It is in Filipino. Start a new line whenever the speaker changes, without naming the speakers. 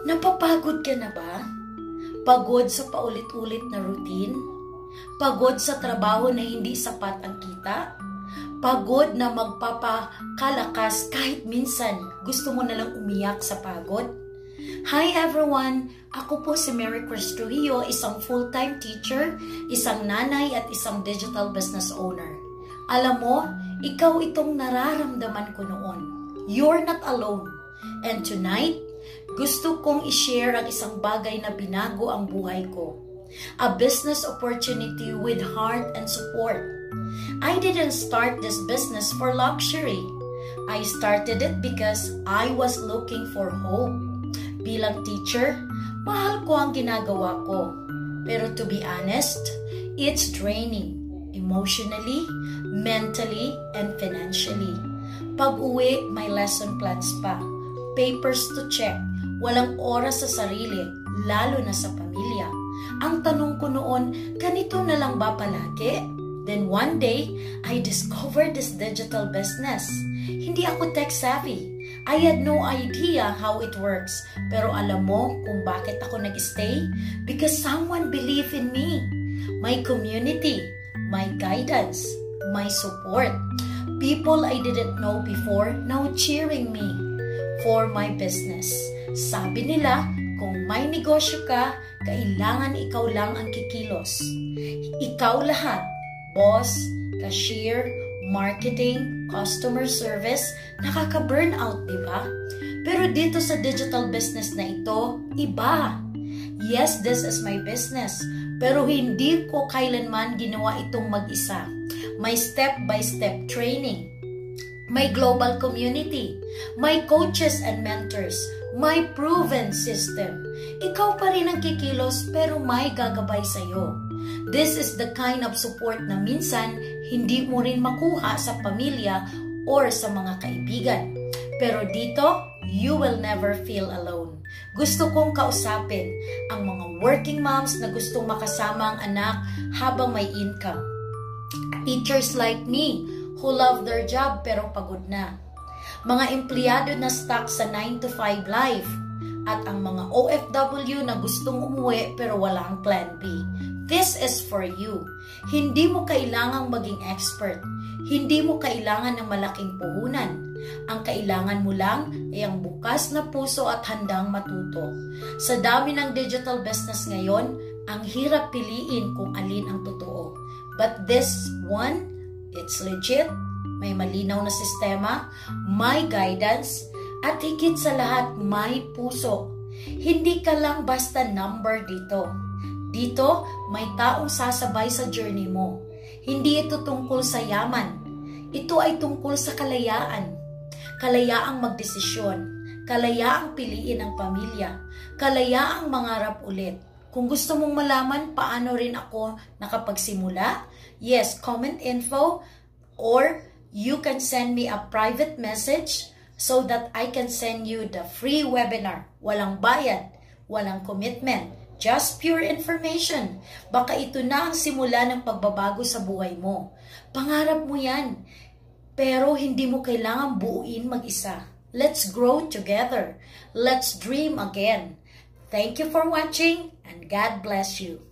Napapagod ka na ba? Pagod sa paulit-ulit na routine? Pagod sa trabaho na hindi sapat ang kita? Pagod na magpapakalakas kahit minsan gusto mo nalang umiyak sa pagod? Hi everyone! Ako po si Mary Cris Trujillo, isang full-time teacher, isang nanay at isang digital business owner. Alam mo, ikaw itong nararamdaman ko noon. You're not alone. And tonight, gusto kong i-share ang isang bagay na binago ang buhay ko. A business opportunity with heart and support. I didn't start this business for luxury. I started it because I was looking for hope. Bilang teacher, mahal ko ang ginagawa ko. Pero to be honest, it's draining. Emotionally, mentally, and financially. Pag-uwi, may lesson plans pa. Papers to check. Walang oras sa sarili, lalo na sa pamilya. Ang tanong ko noon, ganito na lang ba palagi? Then one day, I discovered this digital business. Hindi ako tech savvy. I had no idea how it works. Pero alam mo kung bakit ako nag-stay? Because someone believed in me. My community, my guidance, my support. People I didn't know before now cheering me for my business. Sabi nila, kung may negosyo ka, kailangan ikaw lang ang kikilos. Ikaw lahat, boss, cashier, marketing, customer service, nakaka-burnout, di ba? Pero dito sa digital business na ito, iba. Yes, this is my business. Pero hindi ko kailanman ginawa itong mag-isa. May step-by-step training. May global community. May coaches and mentors. May proven system. Ikaw pa rin ang kikilos pero may gagabay sa'yo. This is the kind of support na minsan hindi mo rin makuha sa pamilya or sa mga kaibigan. Pero dito, you will never feel alone. Gusto kong kausapin ang mga working moms na gustong makasama ang anak habang may income. Teachers like me who love their job pero pagod na. Mga empleyado na stuck sa 9-to-5 life. At ang mga OFW na gustong umuwi pero walang plan B. This is for you. Hindi mo kailangang maging expert. Hindi mo kailangan ng malaking puhunan. Ang kailangan mo lang ay ang bukas na puso at handang matuto. Sa dami ng digital business ngayon, ang hirap piliin kung alin ang totoo. But this one, it's legit. May malinaw na sistema, may guidance, at higit sa lahat may puso. Hindi ka lang basta number dito. Dito, may taong sasabay sa journey mo. Hindi ito tungkol sa yaman. Ito ay tungkol sa kalayaan. Kalayaang magdesisyon. Kalayaang piliin ang pamilya. Kalayaang mangarap ulit. Kung gusto mong malaman paano rin ako nakapagsimula, yes, comment info or you can send me a private message so that I can send you the free webinar. Walang bayad, walang commitment. Just pure information. Baka ito na ang simula ng pagbabago sa buhay mo. Pangarap mo yan. Pero hindi mo kailangan buuin mag-isa. Let's grow together. Let's dream again. Thank you for watching and God bless you.